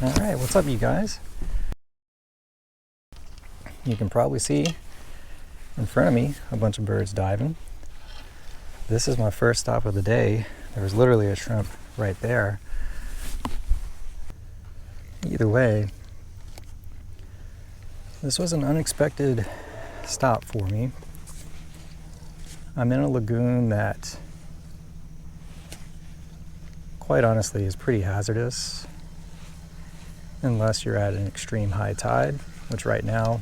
Alright, what's up you guys? You can probably see in front of me a bunch of birds diving. This is my first stop of the day. There was literally a shrimp right there. Either way, this was an unexpected stop for me. I'm in a lagoon that, quite honestly, is pretty hazardous unless you're at an extreme high tide, which right now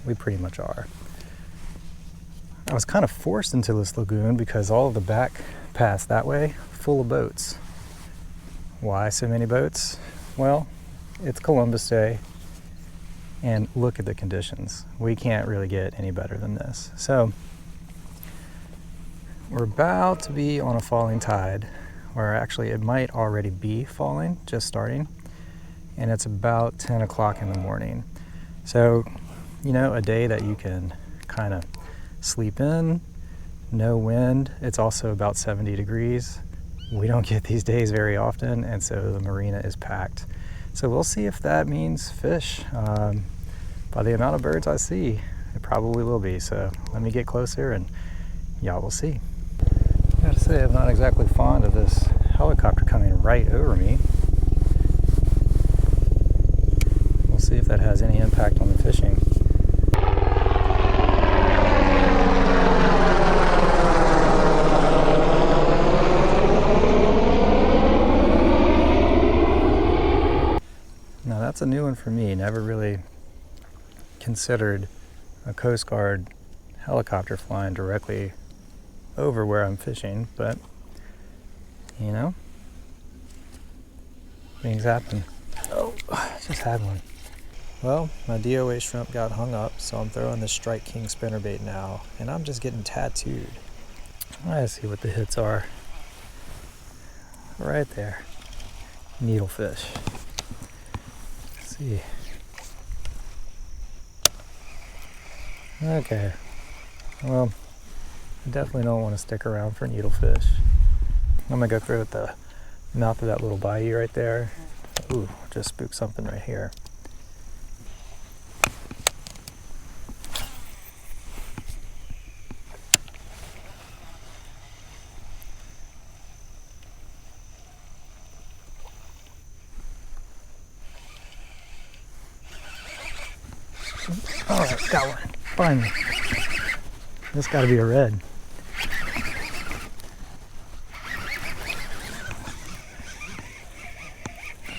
we pretty much are. I was kind of forced into this lagoon because all of the back paths that way full of boats. Why so many boats? Well, it's Columbus Day and look at the conditions. We can't really get any better than this. So we're about to be on a falling tide, or actually it might already be falling, just starting, and it's about 10 o'clock in the morning. So, you know, a day that you can kind of sleep in, no wind. It's also about 70 degrees. We don't get these days very often, and so the marina is packed. So we'll see if that means fish. By the amount of birds I see, it probably will be. So let me get closer and y'all will see. I gotta say, I'm not exactly fond of this helicopter coming right over me. We'll see if that has any impact on the fishing. Now that's a new one for me. Never really considered a Coast Guard helicopter flying directly over where I'm fishing, but you know, things happen. Oh, just had one. Well, my DOA shrimp got hung up, so I'm throwing this Strike King spinnerbait now, and I'm just getting tattooed. I see what the hits are. Right there. Needlefish. Let's see. Okay. Well, I definitely don't want to stick around for needlefish. I'm gonna go through at the mouth of that little bayou right there. Ooh, just spooked something right here. All right, got one. Finally. This got to be a red.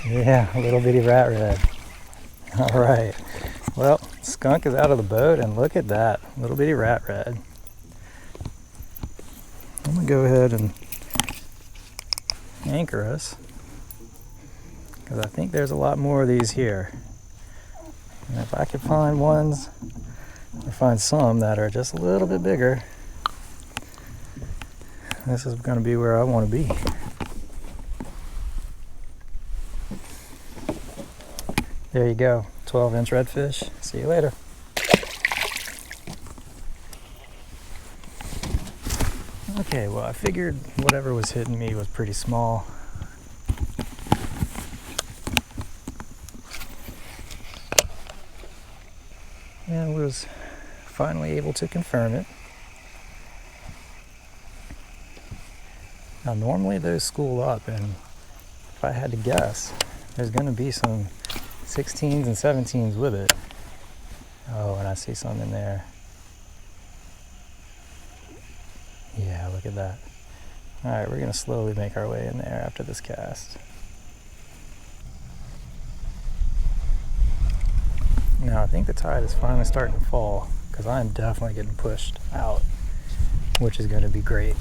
Yeah, a little bitty rat red. All right. Well, skunk is out of the boat, and look at that, little bitty rat red. I'm gonna go ahead and anchor us, because I think there's a lot more of these here. And if I could find ones, or find some that are just a little bit bigger, this is going to be where I want to be. There you go, 12-inch redfish. See you later. Okay, well, I figured whatever was hitting me was pretty small. And was finally able to confirm it. Now normally those school up, and if I had to guess, there's going to be some 16s and 17s with it. Oh, and I see some in there. Yeah, look at that. All right, we're going to slowly make our way in there after this cast. Now I think the tide is finally starting to fall, because I'm definitely getting pushed out, which is going to be great.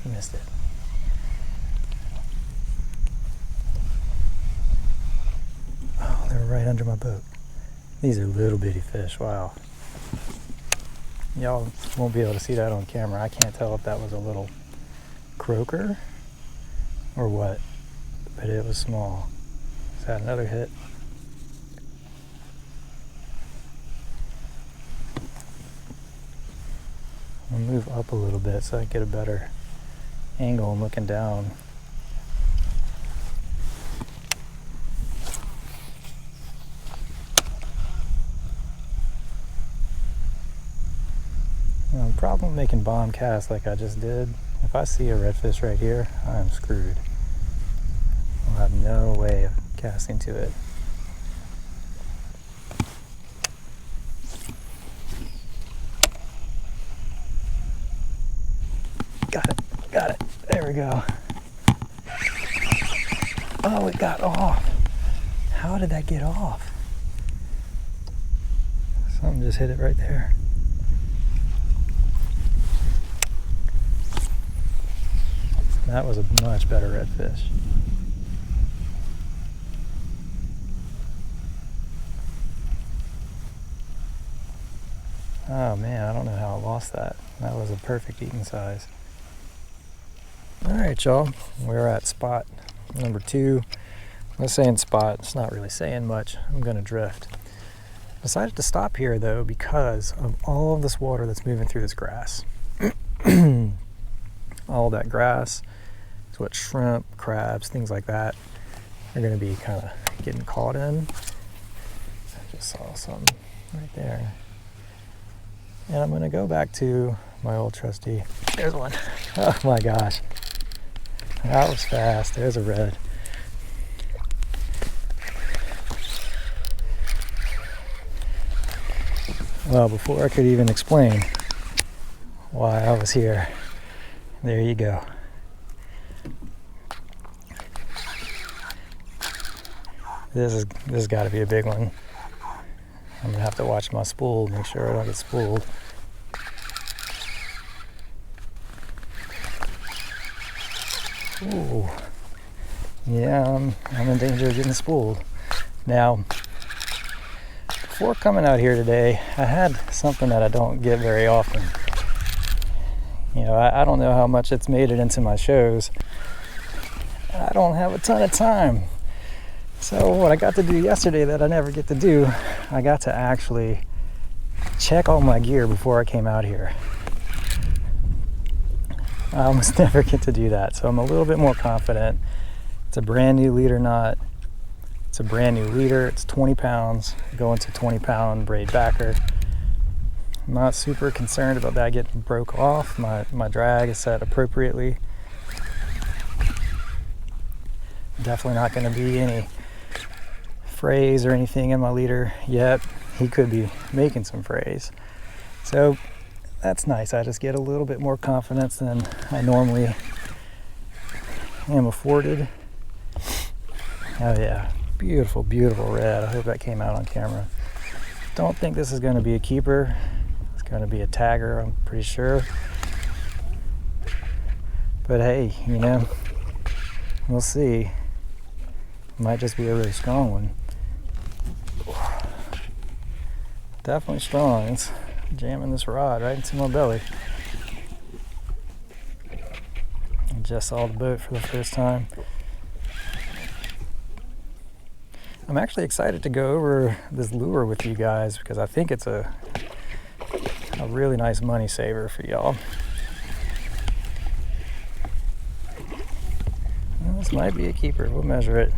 Missed it. Oh, they're right under my boat. These are little bitty fish, wow. Y'all won't be able to see that on camera. I can't tell if that was a little croaker or what, but it was small. Is that another hit? I'll move up a little bit so I get a better angle and looking down. The problem making bomb casts like I just did, if I see a redfish right here, I'm screwed. I'll have no way of casting to it. Got it. There we go. Oh, it got off. How did that get off? Something just hit it right there. That was a much better redfish. Oh man, I don't know how I lost that. That was a perfect eating size. Alright y'all, we're at spot number 2. I'm saying spot, it's not really saying much. I'm gonna drift. Decided to stop here though because of all of this water that's moving through this grass. All that grass is what shrimp, crabs, things like that are gonna be kind of getting caught in. I just saw something right there. And I'm gonna go back to my old trusty, there's one. Oh my gosh. That was fast. There's a red. Well, before I could even explain why I was here, there you go. This has got to be a big one. I'm gonna have to watch my spool, make sure I don't get spooled. Ooh, yeah, I'm in danger of getting spooled. Now, before coming out here today, I had something that I don't get very often. You know, I don't know how much it's made it into my shows. I don't have a ton of time. So what I got to do yesterday that I never get to do, I got to actually check all my gear before I came out here. I almost never get to do that, so I'm a little bit more confident. It's a brand new leader knot. It's a brand new leader. It's 20 pounds, going to 20-pound braid backer. I'm not super concerned about that getting broke off. My drag is set appropriately. Definitely not going to be any frays or anything in my leader yet. He could be making some frays. So that's nice. I just get a little bit more confidence than I normally am afforded. Oh yeah, beautiful, beautiful red. I hope that came out on camera. Don't think this is going to be a keeper. It's going to be a tagger, I'm pretty sure. But hey, you know, we'll see. Might just be a really strong one. Definitely strong. It's jamming this rod right into my belly. I just saw the boat for the first time. I'm actually excited to go over this lure with you guys because I think it's a really nice money saver for y'all. Well, this might be a keeper. We'll measure it.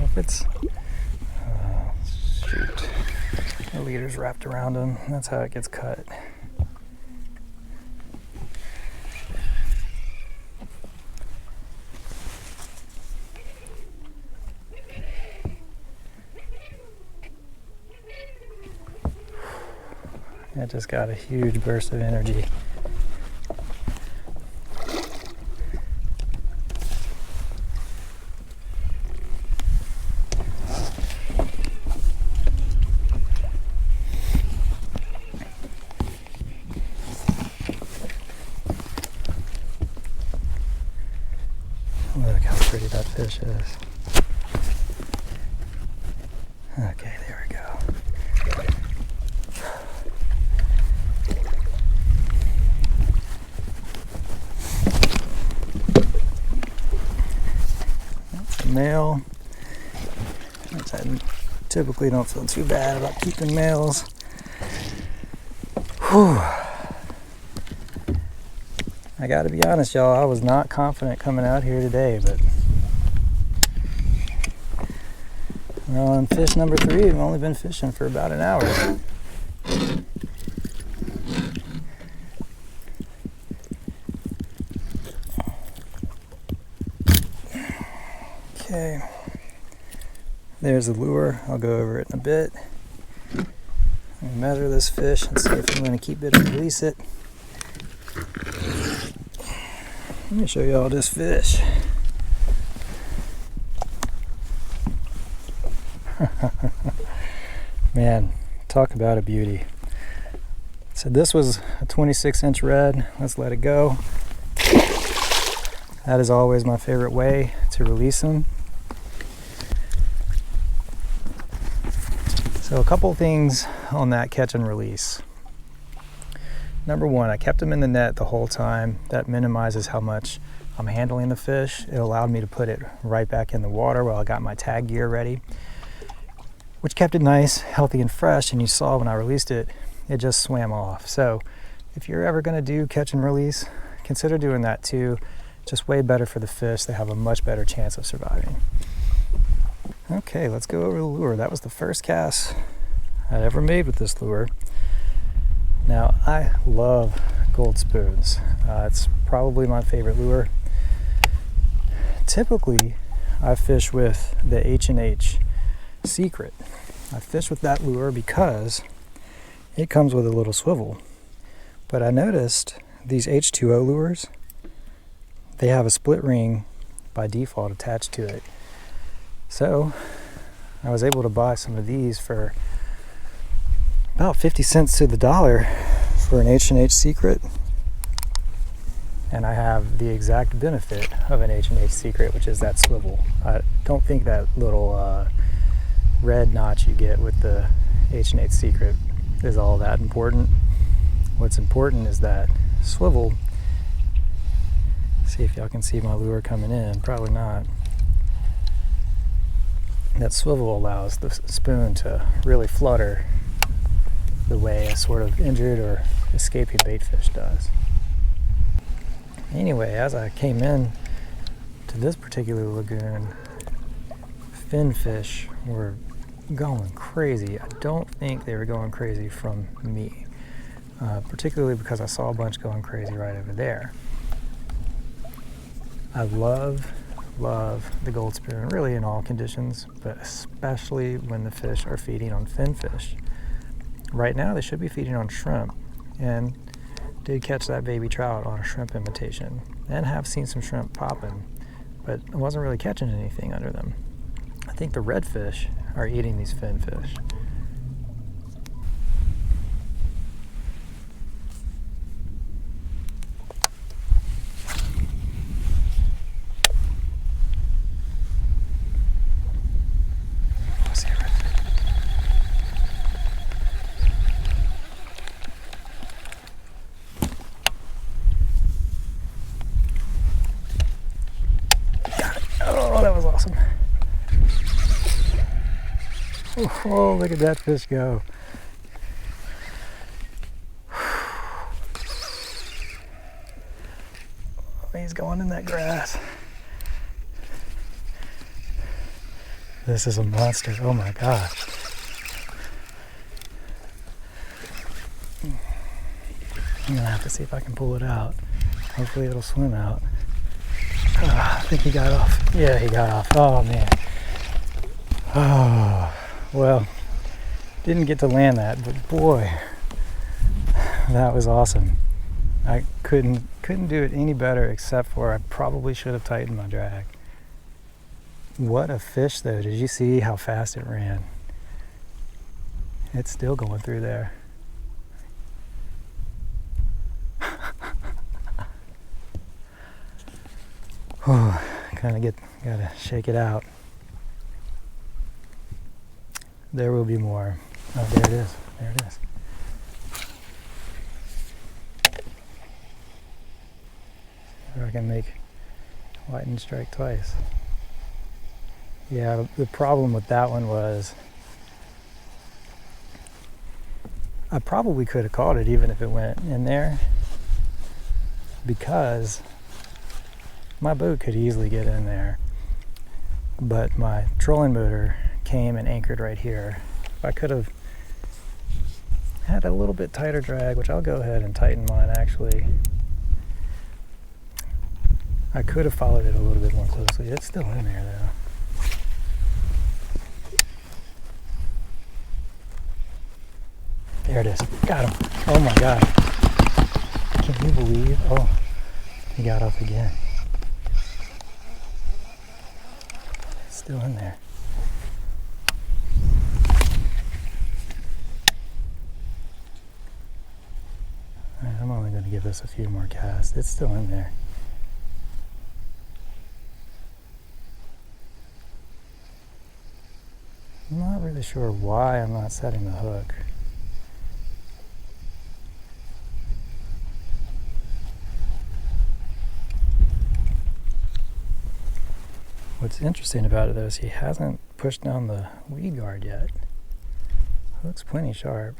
If it's shoot, the leader's wrapped around him. That's how it gets cut. That just got a huge burst of energy. Look how pretty that fish is. Okay, there we go. That's a male. I typically don't feel too bad about keeping males. Whew. I gotta be honest, y'all, I was not confident coming out here today, but we're on fish number 3. We've only been fishing for about an hour. Okay, there's the lure. I'll go over it in a bit. I'll measure this fish and see if I'm going to keep it or release it. Let me show you all this fish. Man, talk about a beauty. So this was a 26-inch red. Let's let it go. That is always my favorite way to release them. So a couple things on that catch and release. Number one, I kept them in the net the whole time. That minimizes how much I'm handling the fish. It allowed me to put it right back in the water while I got my tag gear ready, which kept it nice, healthy, and fresh. And you saw when I released it, it just swam off. So if you're ever gonna do catch and release, consider doing that too. Just way better for the fish. They have a much better chance of surviving. Okay, let's go over the lure. That was the first cast I ever made with this lure. Now, I love gold spoons. It's probably my favorite lure. Typically, I fish with the H&H Secret. I fish with that lure because it comes with a little swivel. But I noticed these H2O lures, they have a split ring by default attached to it. So I was able to buy some of these for about 50 cents to the dollar for an H&H Secret. And I have the exact benefit of an H&H Secret, which is that swivel. I don't think that little red notch you get with the H&H Secret is all that important. What's important is that swivel. See if y'all can see my lure coming in. Probably not. That swivel allows the spoon to really flutter the way a sort of injured or escaping bait fish does. Anyway, as I came in to this particular lagoon, finfish were going crazy. I don't think they were going crazy from me, particularly because I saw a bunch going crazy right over there. I love the gold spoon, really in all conditions, but especially when the fish are feeding on finfish. Right now they should be feeding on shrimp, and did catch that baby trout on a shrimp imitation and have seen some shrimp popping, but I wasn't really catching anything under them. I think the redfish are eating these finfish. Awesome. Oh, look at that fish go. He's going in that grass. This is a monster. Oh my gosh. I'm gonna have to see if I can pull it out. Hopefully it'll swim out. I think he got off. Yeah, he got off. Oh man. Oh, well, didn't get to land that, but boy, that was awesome. I couldn't do it any better, except for I probably should have tightened my drag. What a fish though. Did you see how fast it ran? It's still going through there. Oh, gotta shake it out. There will be more. Oh, there it is. There it is. If I can make lightning strike twice. Yeah, the problem with that one was I probably could have caught it even if it went in there. because my boat could easily get in there, but my trolling motor came and anchored right here. If I could have had a little bit tighter drag, which I'll go ahead and tighten mine actually, I could have followed it a little bit more closely. It's still in there though. There it is. Got him. Oh my God. Can you believe? Oh, he got up again. It's still in there. All right, I'm only going to give this a few more casts. It's still in there. I'm not really sure why I'm not setting the hook. What's interesting about it though is he hasn't pushed down the weed guard yet. It looks plenty sharp.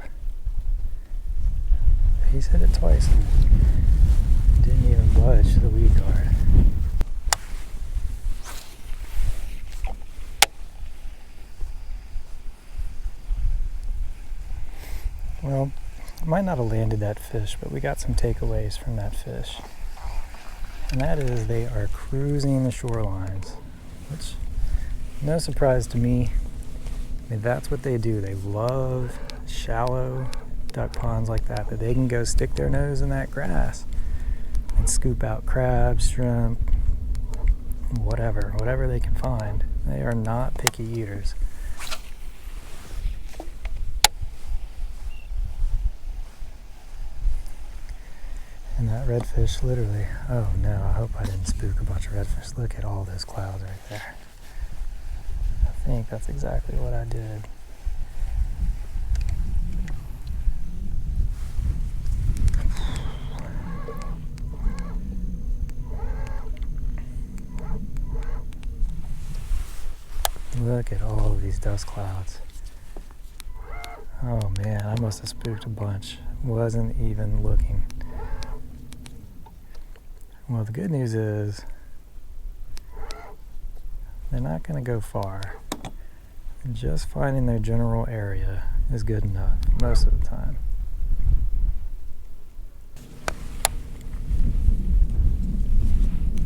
He's hit it twice and didn't even budge the weed guard. Well, I might not have landed that fish, but we got some takeaways from that fish. And that is they are cruising the shorelines, which, no surprise to me. I mean, that's what they do. They love shallow duck ponds like that they can go stick their nose in that grass and scoop out crabs, shrimp, whatever they can find. They are not picky eaters. And that redfish literally, oh no, I hope I didn't spook a bunch of redfish. Look at all those clouds right there. I think that's exactly what I did. Look at all of these dust clouds. Oh man, I must have spooked a bunch. Wasn't even looking. Well, the good news is they're not going to go far. Just finding their general area is good enough most of the time.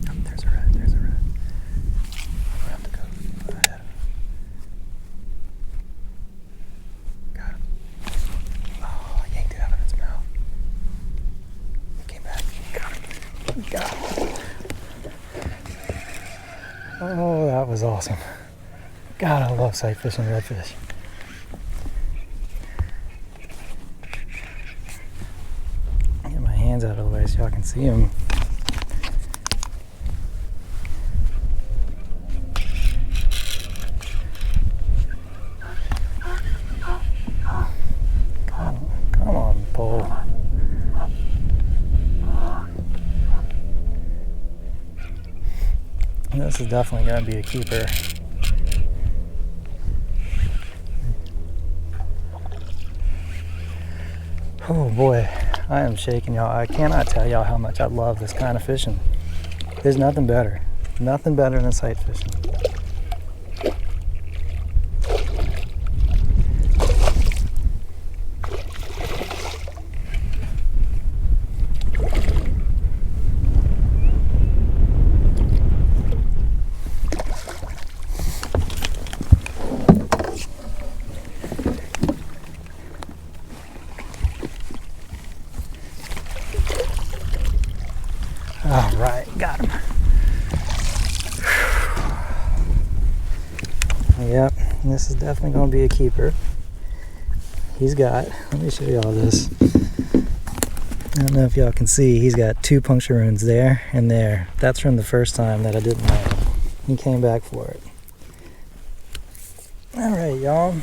Oh, there's a red, there's a red. I have to go ahead. Got him. Oh, I yanked it out of its mouth. It came back. Got him. Got it. Oh, that was awesome. God, I love sight fishing redfish. Get my hands out of the way so y'all can see them. Come on, pole. This is definitely going to be a keeper. Oh boy, I am shaking, y'all. I cannot tell y'all how much I love this kind of fishing. There's nothing better. Nothing better than sight fishing. All right, got him. Yep, this is definitely going to be a keeper. He's got, let me show y'all this. I don't know if y'all can see, he's got 2 puncture wounds there and there. That's from the first time that I didn't land. He came back for it. All right, y'all.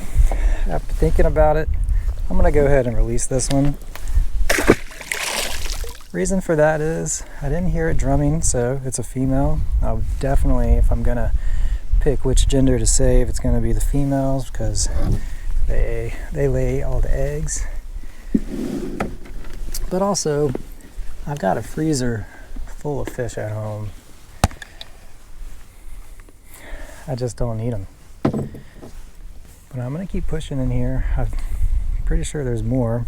After thinking about it, I'm going to go ahead and release this one. Reason for that is I didn't hear it drumming, so it's a female. I'll definitely, if I'm gonna pick which gender to save, it's gonna be the females because they lay all the eggs. But also, I've got a freezer full of fish at home. I just don't need them. But I'm going to keep pushing in here. I'm pretty sure there's more.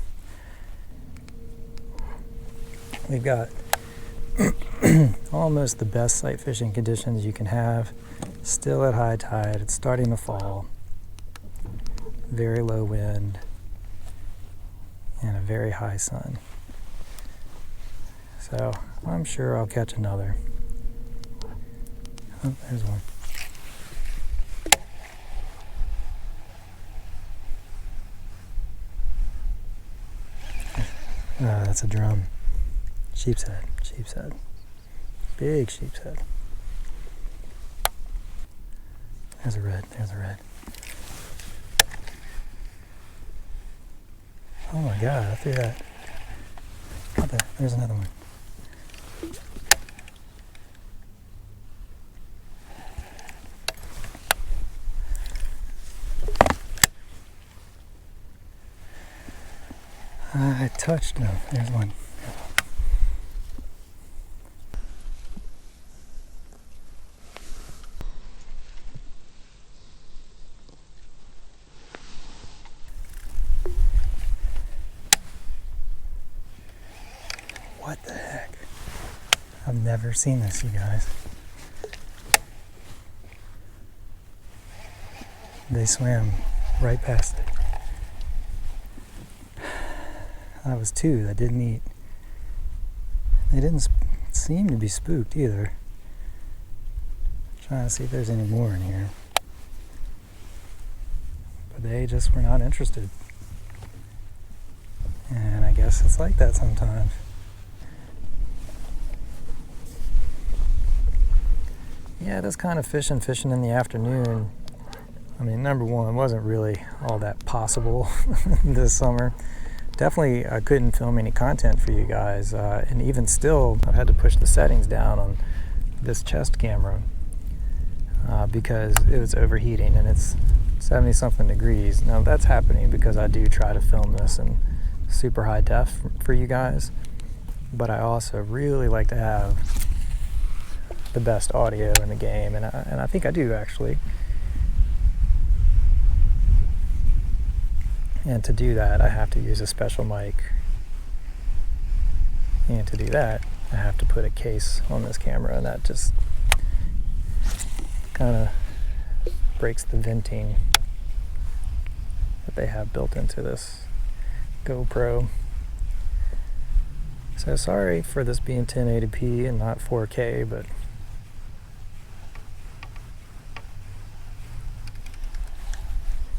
We've got almost the best sight fishing conditions you can have. Still at high tide. It's starting to fall. Very low wind. And a very high sun. So I'm sure I'll catch another. Oh, there's one. That's a drum. Sheep's head, sheep's head. Big sheep's head. There's a red, there's a red. Oh my God, I threw that. Got that, there's another one. I touched him. There's one. What the heck? I've never seen this, you guys. They swam right past it. That was two that didn't eat. They didn't seem to be spooked either. I'm trying to see if there's any more in here. But they just were not interested. And I guess it's like that sometimes. Yeah, this kind of fishing in the afternoon. I mean, number one, it wasn't really all that possible this summer. Definitely I couldn't film any content for you guys, and even still I've had to push the settings down on this chest camera because it was overheating, and it's 70 something degrees. Now that's happening because I do try to film this in super high def for you guys, but I also really like to have the best audio in the game, and I think I do actually. And to do that, I have to use a special mic. And to do that, I have to put a case on this camera, and that just kind of breaks the venting that they have built into this GoPro. So sorry for this being 1080p and not 4K, but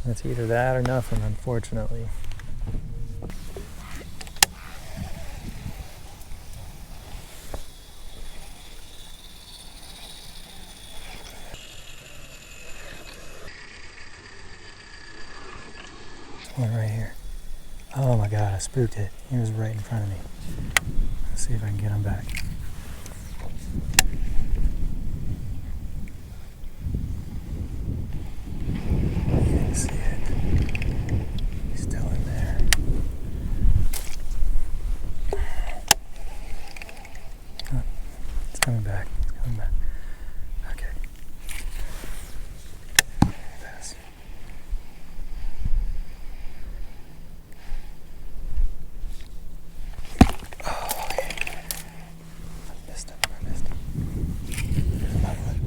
it's either that or nothing, unfortunately. One right here. Oh my God, I spooked it. He was right in front of me. Let's see if I can get him back. You didn't see it. He's still in there. Oh, it's coming back. It's coming back. Okay. Pass. Oh, okay. I missed him. There's another one.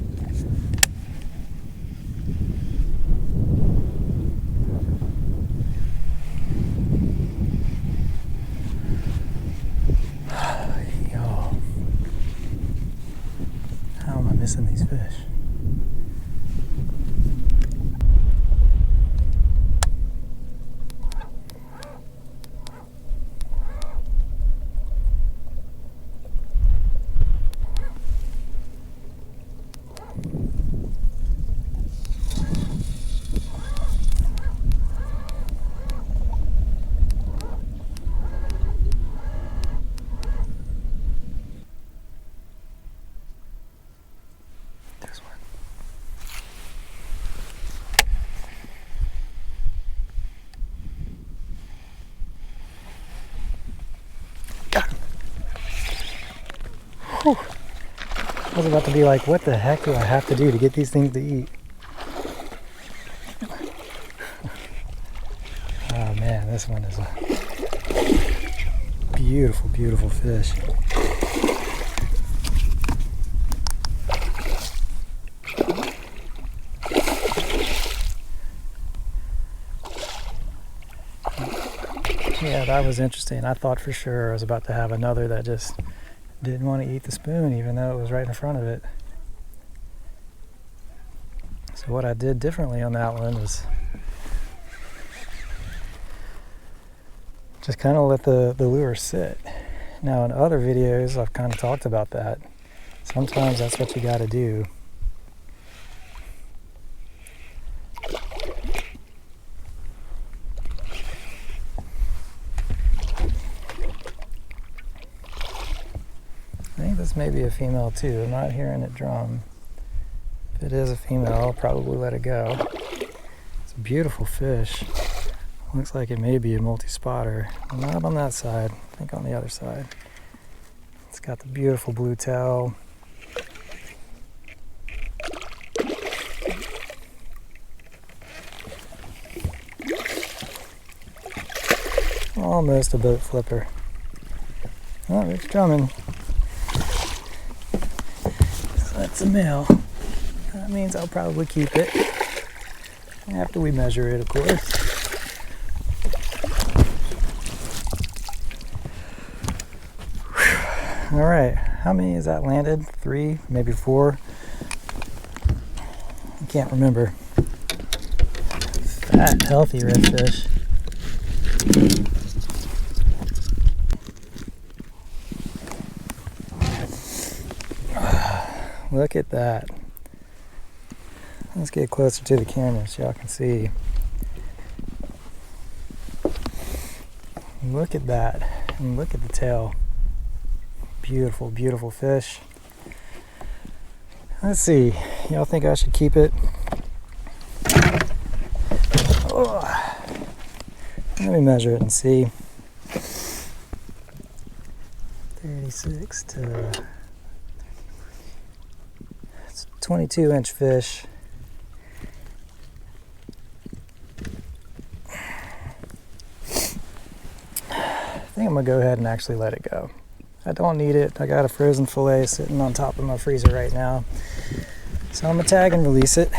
Y'all, how am I missing these fish? There's one. Got him. Whew. I was about to be like, what the heck do I have to do to get these things to eat? Oh man, this one is a beautiful, beautiful fish. Yeah, that was interesting. I thought for sure I was about to have another that just didn't want to eat the spoon even though it was right in front of it. So what I did differently on that one was just kind of let the lure sit. Now in other videos I've kind of talked about that. Sometimes that's what you got to do. I think this may be a female too. I'm not hearing it drum. If it is a female, I'll probably let it go. It's a beautiful fish. Looks like it may be a multi-spotter. Not on that side, I think on the other side. It's got the beautiful blue tail. Almost a boat flipper. Oh, it's drumming. So that's a male. That means I'll probably keep it. After we measure it, of course. All right, how many has that landed? 3, maybe 4. I can't remember. Fat, healthy redfish. Look at that. Let's get closer to the camera so y'all can see. Look at that, and look at the tail. Beautiful, beautiful fish. Let's see, y'all think I should keep it? Oh. Let me measure it and see. 36 to 22-inch fish. I think I'm gonna go ahead and actually let it go. I don't need it. I got a frozen fillet sitting on top of my freezer right now. So I'm gonna tag and release it.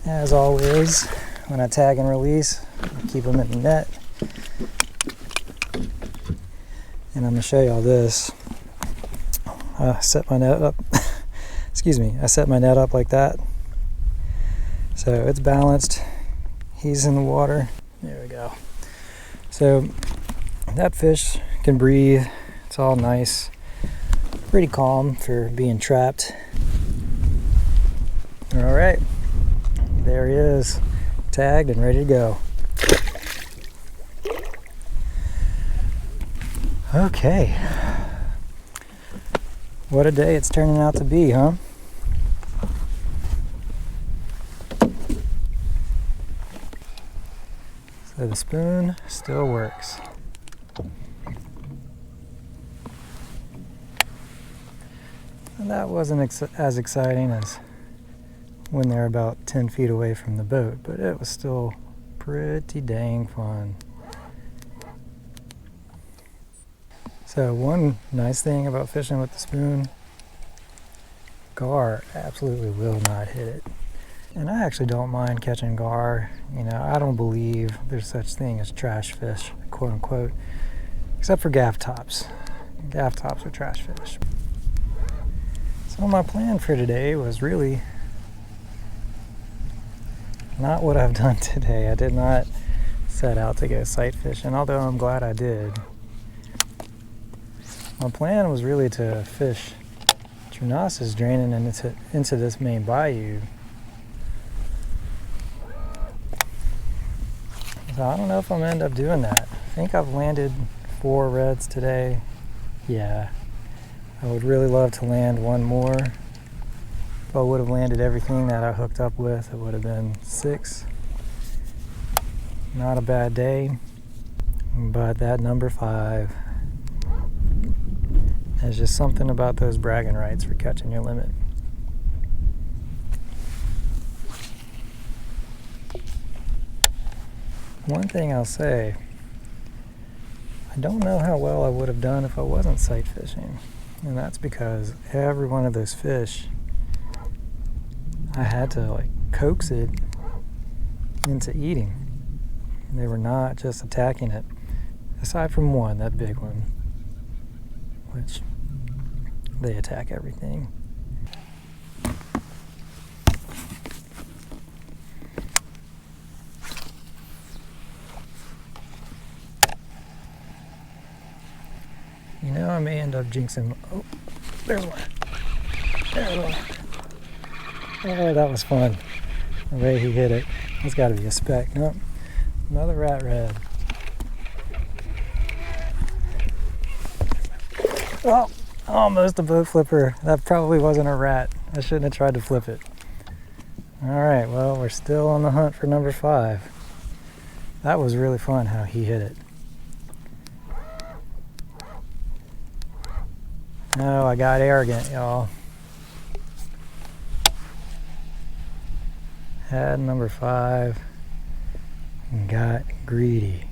As always, when I tag and release, I keep them in the net. And I'm gonna show y'all this. I set my net up. Excuse me. I set my net up like that. So it's balanced. He's in the water. There we go. So that fish can breathe. It's all nice. Pretty calm for being trapped. All right. There he is. Tagged and ready to go. Okay. What a day it's turning out to be, huh? So the spoon still works. And that wasn't as exciting as when they're about 10 feet away from the boat, but it was still pretty dang fun. So one nice thing about fishing with the spoon, gar absolutely will not hit it. And I actually don't mind catching gar. You know, I don't believe there's such thing as trash fish, quote unquote, except for gaff tops. Gaff tops are trash fish. So my plan for today was really not what I've done today. I did not set out to go sight fishing, although I'm glad I did. My plan was really to fish Trunasses draining into this main bayou. So I don't know if I'm gonna end up doing that. I think I've landed 4 reds today. Yeah, I would really love to land one more. If I would have landed everything that I hooked up with, it would have been 6. Not a bad day, but that number 5 There's just something about those bragging rights for catching your limit. One thing I'll say, I don't know how well I would have done if I wasn't sight fishing. And that's because every one of those fish, I had to like coax it into eating. They were not just attacking it. Aside from one, that big one, which they attack everything. You know, I may end up jinxing. Oh, there's one. There's one. Oh, that was fun. The way he hit it. That's got to be a speck. Nope. Another rat red. Oh, almost a boat flipper. That probably wasn't a rat. I shouldn't have tried to flip it. Alright, well, we're still on the hunt for number 5. That was really fun how he hit it. Oh, I got arrogant, y'all. Had number 5 and got greedy.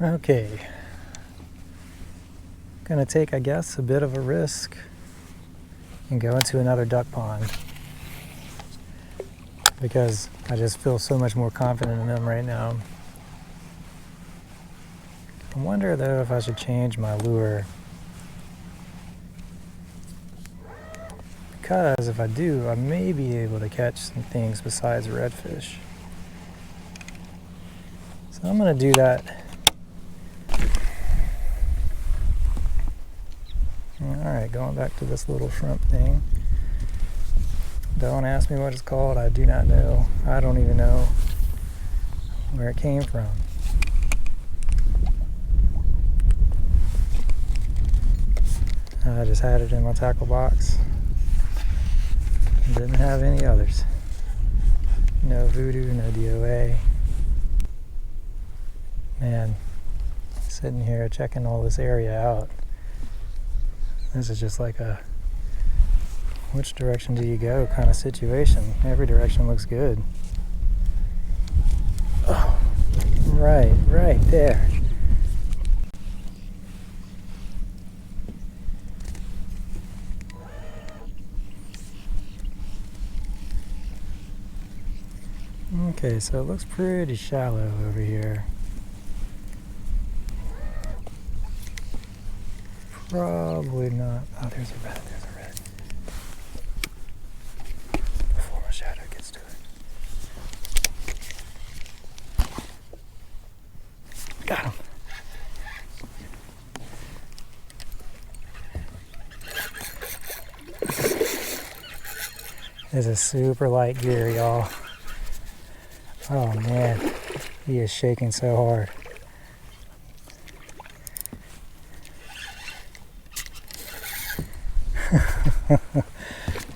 Okay. Gonna take, I guess, a bit of a risk and go into another duck pond because I just feel so much more confident in them right now. I wonder though if I should change my lure, because if I do, I may be able to catch some things besides redfish. So I'm going to do that. Alright, going back to this little shrimp thing. Don't ask me what it's called, I do not know. I don't even know where it came from. I just had it in my tackle box. Didn't have any others. No voodoo, no DOA. Man, sitting here checking all this area out. This is just like a which direction do you go kind of situation. Every direction looks good. Oh, right there. Okay, so it looks pretty shallow over here. Probably not. Oh, there's a red, Before my shadow gets to it. Got him. This is super light gear, y'all. Oh man, he is shaking so hard.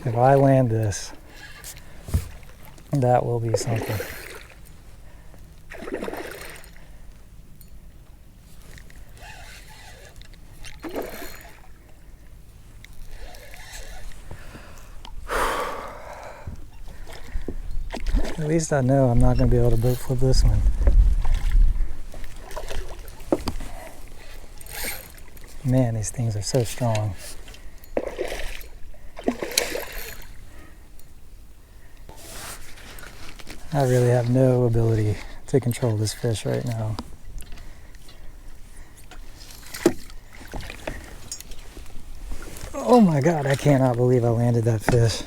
If I land this, that will be something. At least I know I'm not going to be able to boat flip this one. Man, these things are so strong. I really have no ability to control this fish right now. Oh my God, I cannot believe I landed that fish.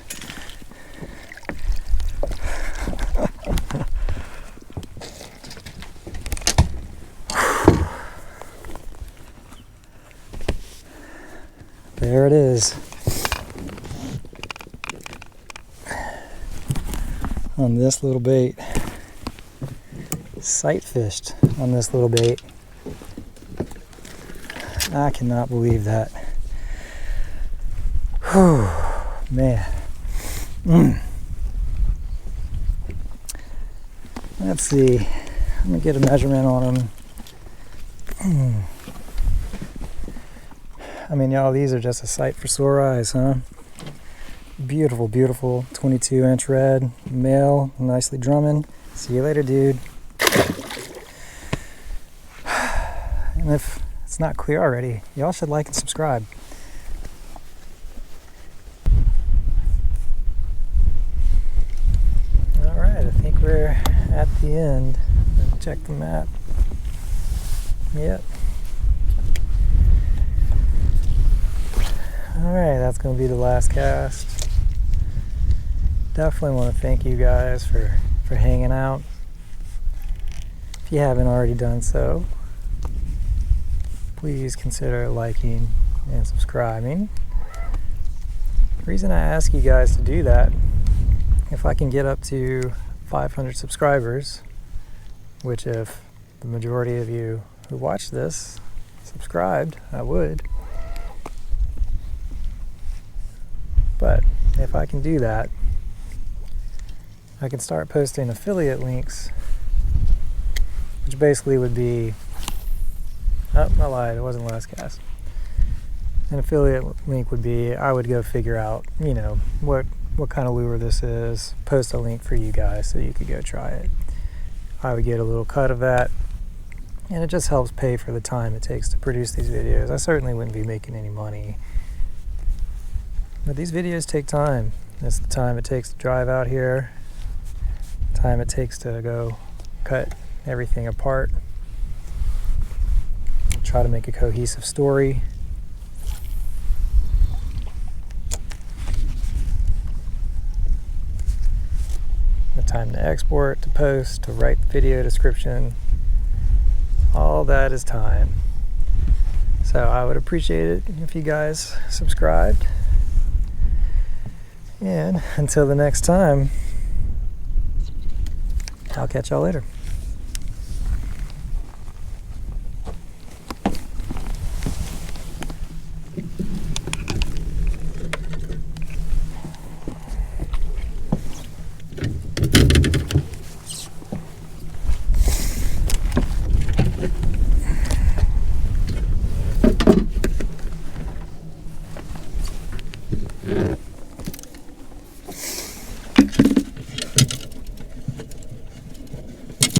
There it is. On this little bait. Sight fished on this little bait. I cannot believe that. Whew, man. Let's see. I'm gonna get a measurement on him. I mean, y'all, these are just a sight for sore eyes, huh? Beautiful, beautiful 22-inch red, male, nicely drumming. See you later, dude. And if it's not clear already, y'all should like and subscribe. All right, I think we're at the end. Check the map. Yep. Alright, that's going to be the last cast. Definitely want to thank you guys for hanging out. If you haven't already done so, please consider liking and subscribing. The reason I ask you guys to do that, if I can get up to 500 subscribers, which if the majority of you who watch this subscribed, I would. But if I can do that, I can start posting affiliate links, which basically would be, oh, I lied, it wasn't last cast. An affiliate link would be, I would go figure out, you know, what kind of lure this is, post a link for you guys so you could go try it. I would get a little cut of that, and it just helps pay for the time it takes to produce these videos. I certainly wouldn't be making any money, but these videos take time. It's the time it takes to drive out here, the time it takes to go cut everything apart, try to make a cohesive story. The time to export, to post, to write the video description, all that is time. So I would appreciate it if you guys subscribed. And until the next time, I'll catch y'all later.